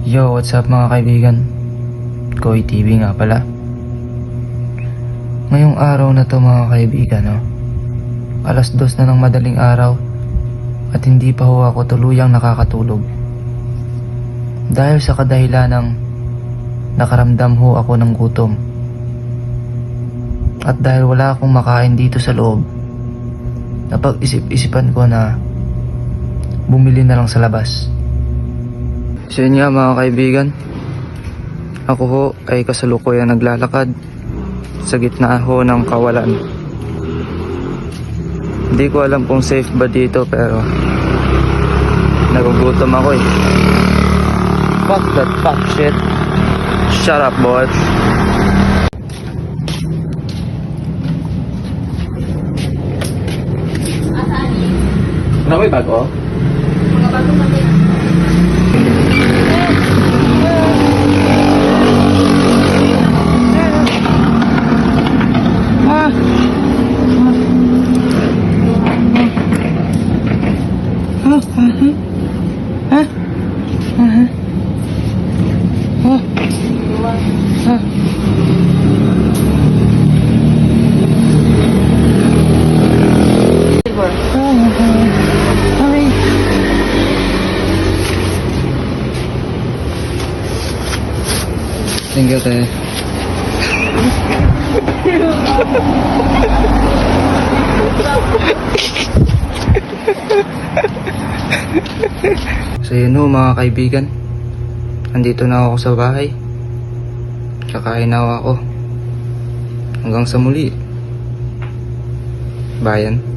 Yo, what's up mga kaibigan? Koy TV nga pala. Ngayong araw na to mga kaibigan, no? 2:00 na ng madaling araw at hindi pa ho ako tuluyang nakakatulog. Dahil sa kadahilan ng nakaramdam ho ako ng gutom. At dahil wala akong makain dito sa loob, napag-isip-isipan ko na bumili na lang sa labas. So yun nga mga kaibigan, ako ho ay kasalukuyan naglalakad sa gitna ho ng kawalan. Hindi ko alam kung safe ba dito pero nagugutom ako eh. Fuck that fuck shit. Shut up boys. Ano ba yung bago? Mga bago pati. Thank you, te. So yun ho mga kaibigan, andito na ako sa bahay. Kakain na ako. Hanggang sa muli, bayan.